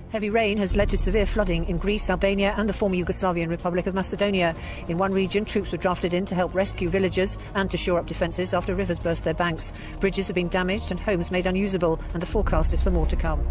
Heavy rain has led to severe flooding in Greece, Albania and the former Yugoslavian Republic of Macedonia. In one region, troops were drafted in to help rescue villagers and to shore up defences after rivers burst their banks. Bridges have been damaged and homes made unusable, and the forecast is for more to come.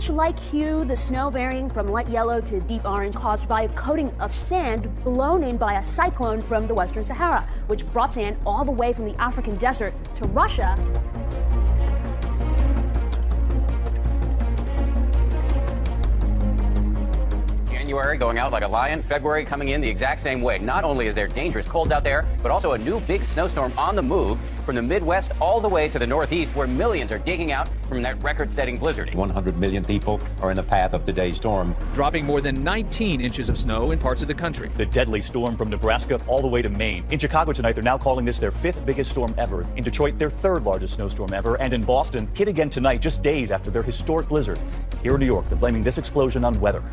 Like hue, the snow varying from light yellow to deep orange caused by a coating of sand blown in by a cyclone from the Western Sahara, which brought sand all the way from the African desert to Russia. January going out like a lion, February coming in the exact same way. Not only is there dangerous cold out there, but also a new big snowstorm on the move from the Midwest all the way to the Northeast, where millions are digging out from that record-setting blizzard. 100 million people are in the path of today's storm, dropping more than 19 inches of snow in parts of the country. The deadly storm from Nebraska all the way to Maine. In Chicago tonight, they're now calling this their 5th biggest storm ever. In Detroit, their 3rd largest snowstorm ever. And in Boston, hit again tonight, just days after their historic blizzard. Here in New York, they're blaming this explosion on weather.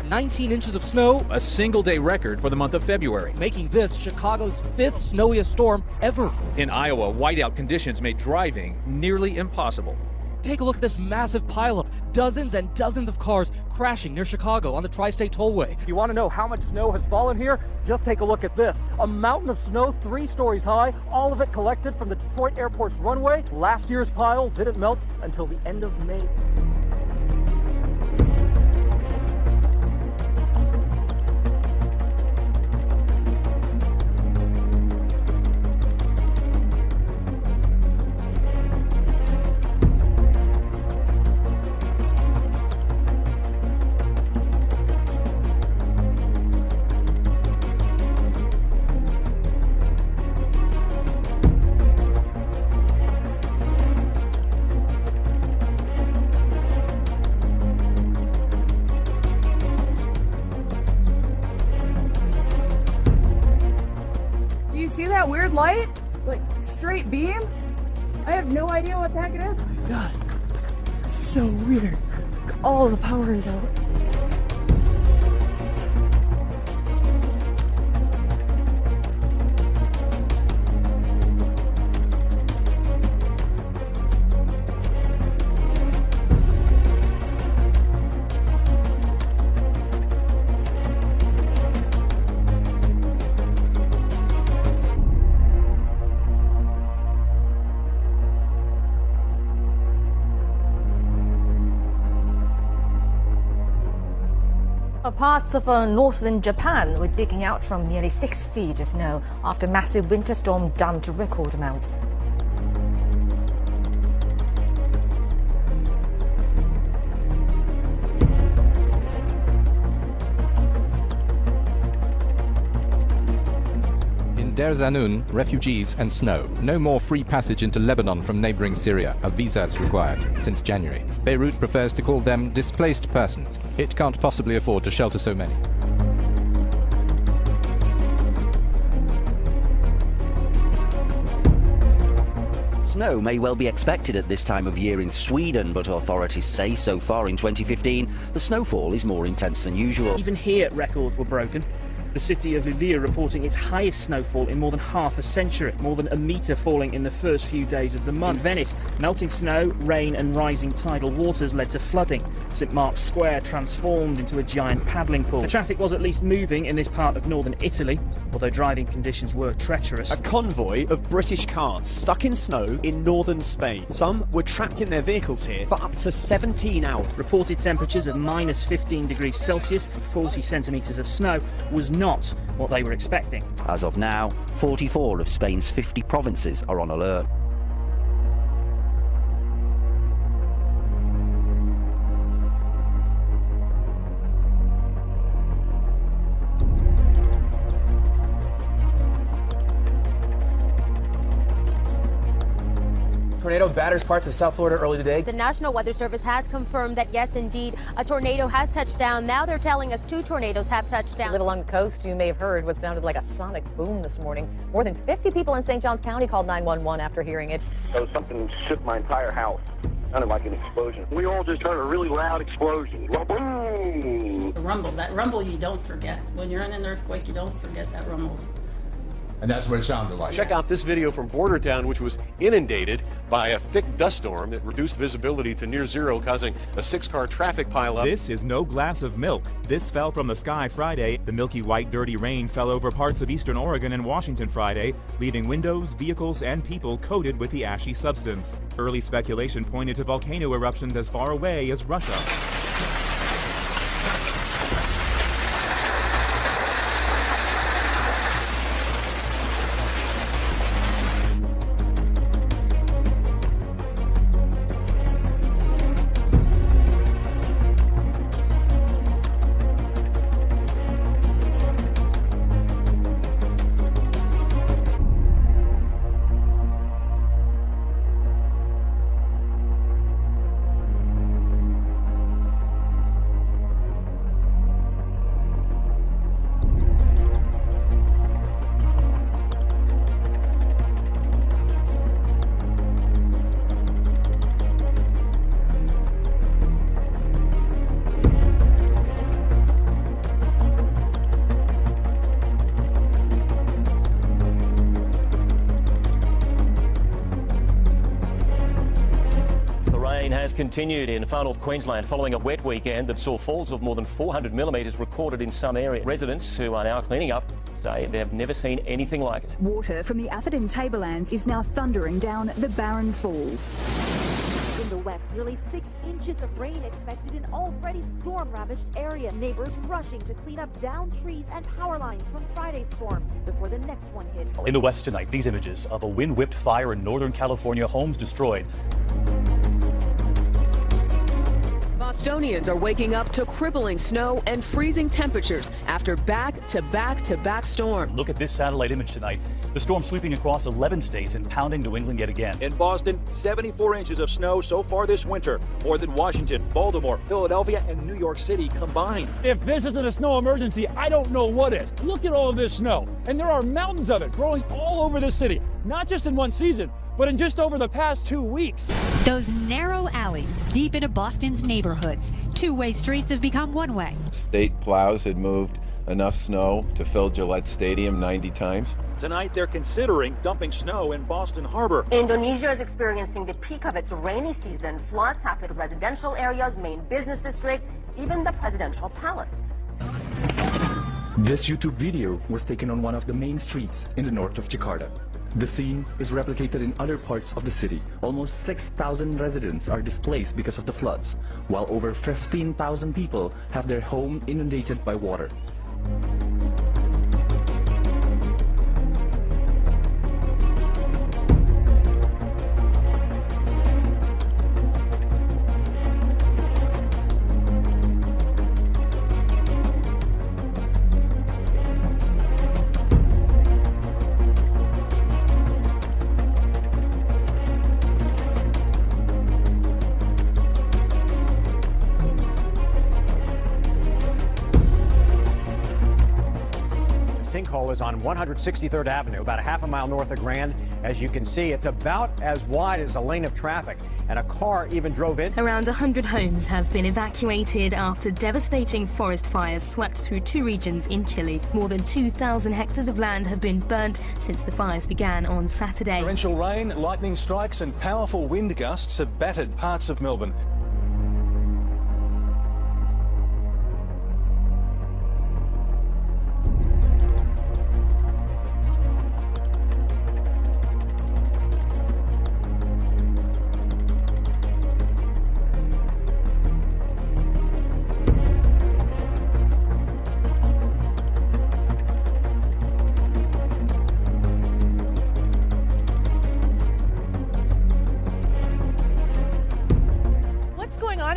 19 inches of snow, a single-day record for the month of February, making this Chicago's 5th snowiest storm ever. In Iowa, whiteout conditions made driving nearly impossible. Take a look at this massive pileup. Dozens and dozens of cars crashing near Chicago on the Tri-State Tollway. If you want to know how much snow has fallen here, just take a look at this. A mountain of snow 3 stories high, all of it collected from the Detroit airport's runway. Last year's pile didn't melt until the end of May. See that weird light? Like straight beam? I have no idea what the heck it is. Oh my god. So weird. All the power is out. Parts of northern Japan were digging out from nearly 6 feet of snow after a massive winter storm dumped a record amount. Deir Zanoun, refugees and snow. No more free passage into Lebanon from neighboring Syria. A visa is required since January. Beirut prefers to call them displaced persons. It can't possibly afford to shelter so many. Snow may well be expected at this time of year in Sweden, but authorities say so far in 2015 the snowfall is more intense than usual. Even here, records were broken. The city of Luleå reporting its highest snowfall in more than half a century, more than a metre falling in the first few days of the month. In Venice, melting snow, rain and rising tidal waters led to flooding. St Mark's Square transformed into a giant paddling pool. The traffic was at least moving in this part of northern Italy, although driving conditions were treacherous. A convoy of British cars stuck in snow in northern Spain. Some were trapped in their vehicles here for up to 17 hours. Reported temperatures of minus 15 degrees Celsius and 40 centimetres of snow was not what they were expecting. As of now, 44 of Spain's 50 provinces are on alert. batters parts of South Florida early today. The National Weather Service has confirmed that, yes, indeed, a tornado has touched down. Now they're telling us 2 tornadoes have touched down. Live along the coast, you may have heard what sounded like a sonic boom this morning. More than 50 people in St. Johns County called 911 after hearing it. So something shook my entire house. Sounded like an explosion. We all just heard a really loud explosion. Boom! The rumble, that rumble you don't forget. When you're in an earthquake, you don't forget that rumble. And that's what it sounded like. Check out this video from Bordertown, which was inundated by a thick dust storm that reduced visibility to near zero, causing a 6-car traffic pileup. This is no glass of milk. This fell from the sky Friday. The milky white, dirty rain fell over parts of eastern Oregon and Washington Friday, leaving windows, vehicles, and people coated with the ashy substance. Early speculation pointed to volcano eruptions as far away as Russia. Has continued in far north Queensland following a wet weekend that saw falls of more than 400 millimetres recorded in some areas. Residents who are now cleaning up say they've never seen anything like it. Water from the Atherton Tablelands is now thundering down the Barron Falls. In the west, nearly 6 inches of rain expected in already storm-ravaged area. Neighbors rushing to clean up downed trees and power lines from Friday's storm before the next one hit. In the west tonight, these images of a wind-whipped fire in Northern California, homes destroyed. Bostonians are waking up to crippling snow and freezing temperatures after back-to-back-to-back storm. Look at this satellite image tonight. The storm sweeping across 11 states and pounding New England yet again. In Boston, 74 inches of snow so far this winter, more than Washington, Baltimore, Philadelphia, and New York City combined. If this isn't a snow emergency, I don't know what is. Look at all of this snow, and there are mountains of it growing all over the city, not just in one season, but in just over the past 2 weeks. Those narrow alleys deep into Boston's neighborhoods. Two-way streets have become one-way. State plows had moved enough snow to fill Gillette Stadium 90 times. Tonight, they're considering dumping snow in Boston Harbor. Indonesia is experiencing the peak of its rainy season. Floods have hit residential areas, main business district, even the presidential palace. This YouTube video was taken on one of the main streets in the north of Jakarta. The scene is replicated in other parts of the city. Almost 6,000 residents are displaced because of the floods, while over 15,000 people have their home inundated by water. Sinkhole is on 163rd Avenue, about a half a mile north of Grand. As you can see, it's about as wide as a lane of traffic, and a car even drove in. Around 100 homes have been evacuated after devastating forest fires swept through 2 regions in Chile. More than 2,000 hectares of land have been burnt since the fires began on Saturday. Torrential rain, lightning strikes and powerful wind gusts have battered parts of Melbourne.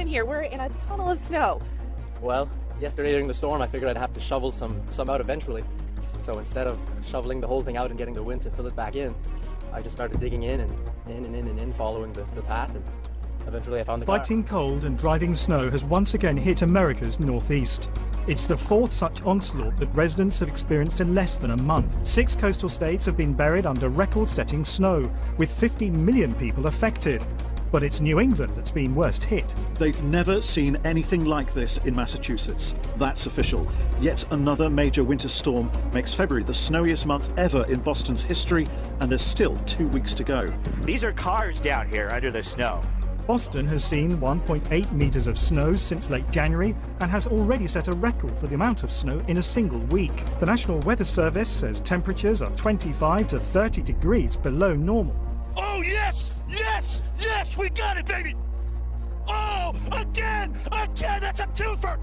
Here we're in a tunnel of snow. Well, yesterday during the storm I figured I'd have to shovel some out eventually, so instead of shoveling the whole thing out and getting the wind to fill it back in, I just started digging in and in and in and in, following the path, and eventually I found the car. Biting cold and driving snow has once again hit America's northeast. It's the fourth such onslaught that residents have experienced in less than a month. 6 coastal states have been buried under record-setting snow, with 50 million people affected. But it's New England that's been worst hit. They've never seen anything like this in Massachusetts. That's official. Yet another major winter storm makes February the snowiest month ever in Boston's history, and there's still 2 weeks to go. These are cars down here under the snow. Boston has seen 1.8 metres of snow since late January and has already set a record for the amount of snow in a single week. The National Weather Service says temperatures are 25 to 30 degrees below normal. Oh, yes! Yes! Yes! We got it, baby! Oh! Again! Again! That's a twofer!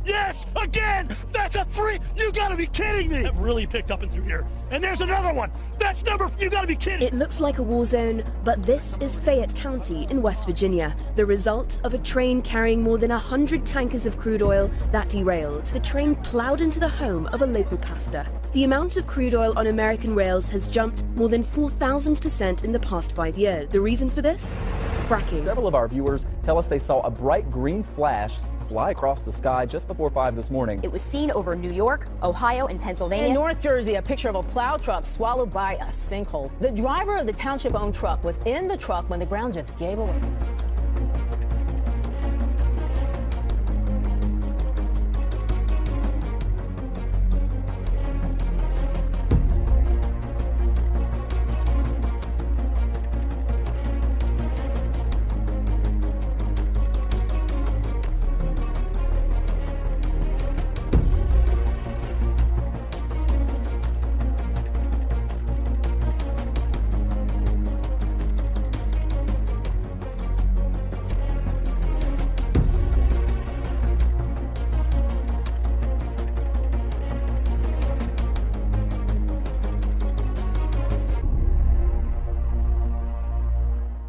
Yes! Again! That's a 3! You gotta be kidding me! I've really picked up and through here. And there's another one! That's number... You gotta be kidding! It looks like a war zone, but this is Fayette County in West Virginia, the result of a train carrying more than 100 tankers of crude oil that derailed. The train plowed into the home of a local pastor. The amount of crude oil on American rails has jumped more than 4,000% in the past 5 years. The reason for this? Fracking. Several of our viewers tell us they saw a bright green flash fly across the sky just before 5 this morning. It was seen over New York, Ohio, and Pennsylvania. In North Jersey, a picture of a plow truck swallowed by a sinkhole. The driver of the township-owned truck was in the truck when the ground just gave away.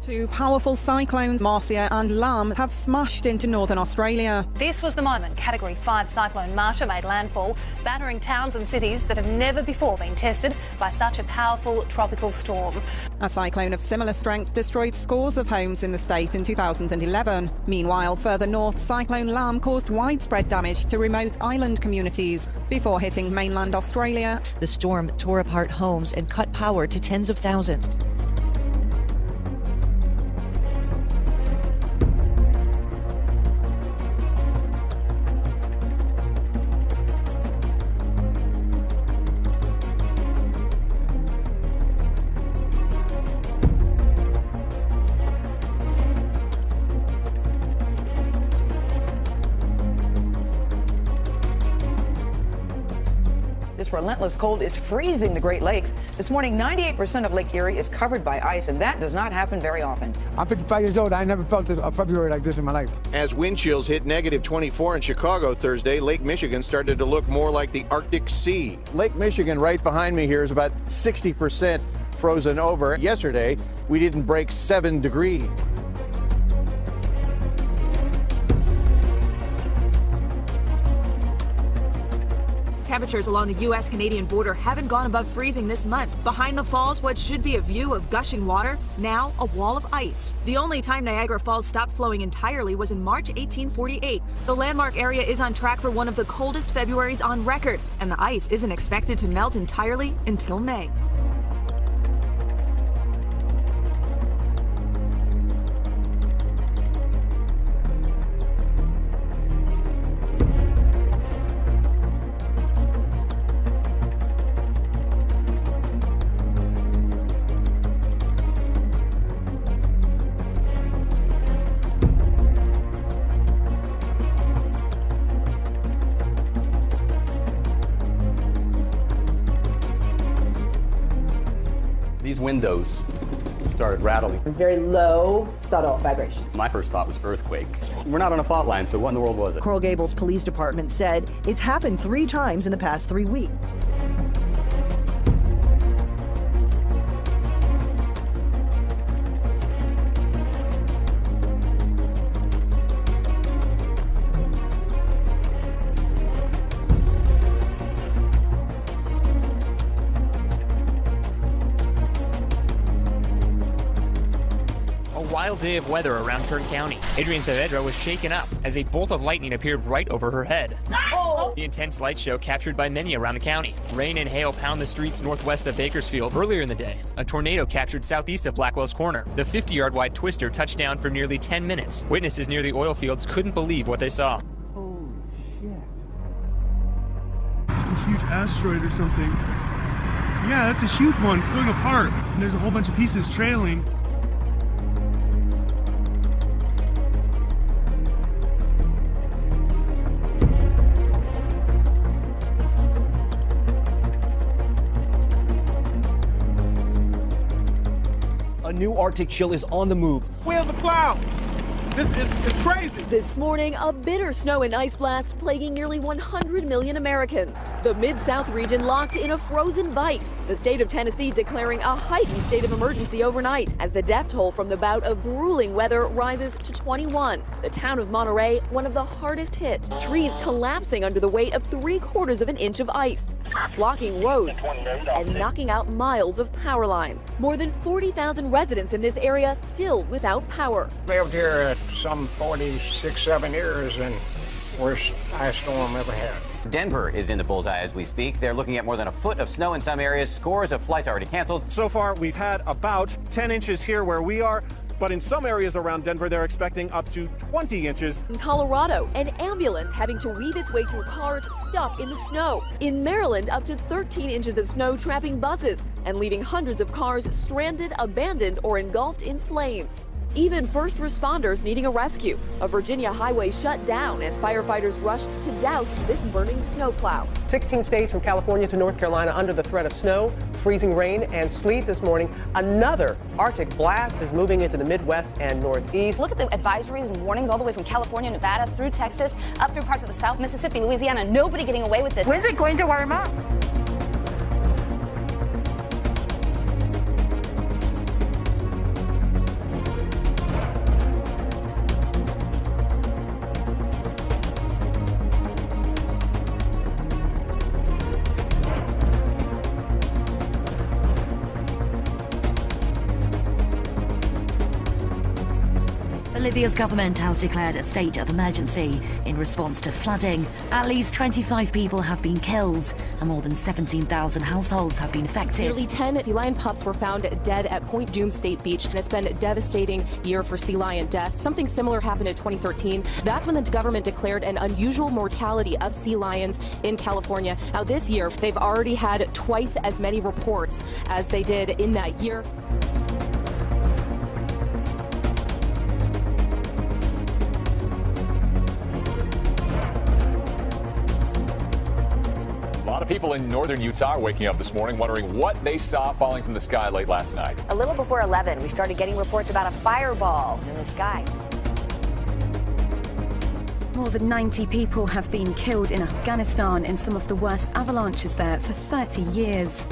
Two powerful cyclones, Marcia and Lam, have smashed into northern Australia. This was the moment Category 5 cyclone Marcia made landfall, battering towns and cities that have never before been tested by such a powerful tropical storm. A cyclone of similar strength destroyed scores of homes in the state in 2011. Meanwhile, further north, Cyclone Lam caused widespread damage to remote island communities before hitting mainland Australia. The storm tore apart homes and cut power to tens of thousands. This relentless cold is freezing the Great Lakes. This morning, 98% of Lake Erie is covered by ice, and that does not happen very often. I'm 55 years old. I never felt a February like this in my life. As wind chills hit negative 24 in Chicago Thursday, Lake Michigan started to look more like the Arctic Sea. Lake Michigan right behind me here is about 60% frozen over. Yesterday, we didn't break 7 degrees. Temperatures along the U.S.-Canadian border haven't gone above freezing this month. Behind the falls, what should be a view of gushing water, now a wall of ice. The only time Niagara Falls stopped flowing entirely was in March 1848. The landmark area is on track for one of the coldest Februaries on record, and the ice isn't expected to melt entirely until May. These windows started rattling. Very low, subtle vibration. My first thought was earthquake. We're not on a fault line, so what in the world was it? Coral Gables Police Department said it's happened 3 times in the past 3 weeks. wild day of weather around Kern County. Adrian Saavedra was shaken up as a bolt of lightning appeared right over her head. The intense light show captured by many around the county. Rain and hail pound the streets northwest of Bakersfield. Earlier in the day, a tornado captured southeast of Blackwell's Corner. The 50-yard wide twister touched down for nearly 10 minutes. Witnesses near the oil fields couldn't believe what they saw. Holy shit. It's a huge asteroid or something. Yeah, that's a huge one. It's going apart. And there's a whole bunch of pieces trailing. A new Arctic chill is on the move. We have the clouds. It's crazy. This morning, a bitter snow and ice blast plaguing nearly 100 million Americans. The Mid-South region locked in a frozen vice. The state of Tennessee declaring a heightened state of emergency overnight as the death toll from the bout of grueling weather rises to 21. The town of Monterey, one of the hardest hit. Trees collapsing under the weight of 3/4 of an inch of ice, blocking roads and knocking out miles of power line. More than 40,000 residents in this area still without power. Lived here some 46-7 years, and worst ice storm ever had. Denver is in the bullseye as we speak. They're looking at more than a foot of snow in some areas. Scores of flights already canceled. So far, we've had about 10 inches here where we are, but in some areas around Denver, they're expecting up to 20 inches. In Colorado, an ambulance having to weave its way through cars stuck in the snow. In Maryland, up to 13 inches of snow trapping buses and leaving hundreds of cars stranded, abandoned, or engulfed in flames. Even first responders needing a rescue. A Virginia highway shut down as firefighters rushed to douse this burning snowplow. 16 states from California to North Carolina under the threat of snow, freezing rain, and sleet this morning. Another Arctic blast is moving into the Midwest and Northeast. Look at the advisories and warnings all the way from California, Nevada, through Texas, up through parts of the South, Mississippi, Louisiana. Nobody getting away with it. When's it going to warm up? Bolivia's government has declared a state of emergency in response to flooding. At least 25 people have been killed and more than 17,000 households have been affected. Nearly 10 sea lion pups were found dead at Point Dume State Beach, and it's been a devastating year for sea lion deaths. Something similar happened in 2013. That's when the government declared an unusual mortality of sea lions in California. Now this year, they've already had twice as many reports as they did in that year. A lot of people in northern Utah are waking up this morning wondering what they saw falling from the sky late last night. A little before 11, we started getting reports about a fireball in the sky. More than 90 people have been killed in Afghanistan in some of the worst avalanches there for 30 years.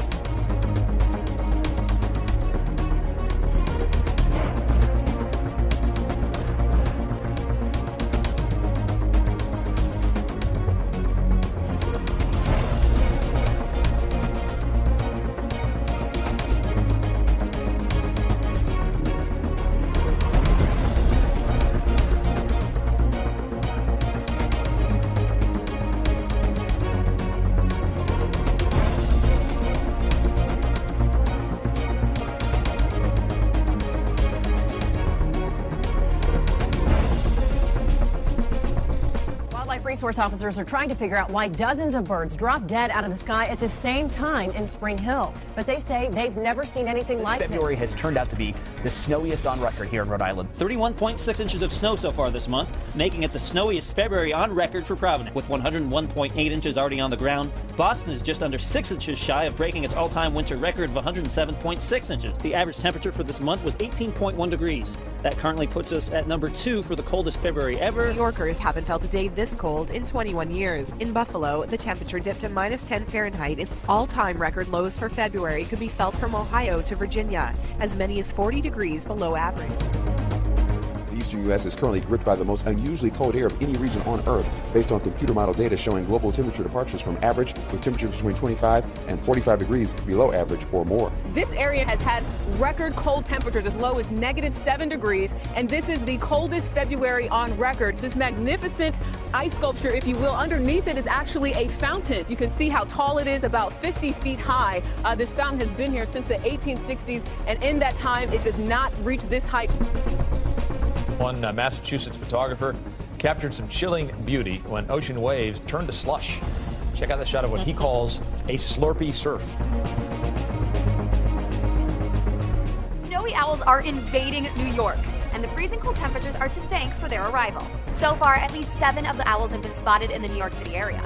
Resource officers are trying to figure out why dozens of birds dropped dead out of the sky at the same time in Spring Hill. But they say they've never seen anything like it. February has turned out to be the snowiest on record here in Rhode Island. 31.6 inches of snow so far this month, making it the snowiest February on record for Providence. With 101.8 inches already on the ground, Boston is just under 6 inches shy of breaking its all-time winter record of 107.6 inches. The average temperature for this month was 18.1 degrees. That currently puts us at number 2 for the coldest February ever. New Yorkers haven't felt a day this cold in 21 years. In Buffalo, the temperature dipped to -10 Fahrenheit. All-time record lows for February could be felt from Ohio to Virginia, as many as 40 degrees below average. eastern U.S. is currently gripped by the most unusually cold air of any region on Earth, based on computer model data showing global temperature departures from average, with temperatures between 25 and 45 degrees below average or more. This area has had record cold temperatures as low as -7 degrees, and this is the coldest February on record. This magnificent ice sculpture, if you will, underneath it is actually a fountain. You can see how tall it is, about 50 feet high. This fountain has been here since the 1860s, and in that time, it does not reach this height. One Massachusetts photographer captured some chilling beauty when ocean waves turned to slush. Check out the shot of what he calls a slurpy surf. Snowy owls are invading New York, and the freezing cold temperatures are to thank for their arrival. So far, at least 7 of the owls have been spotted in the New York City area.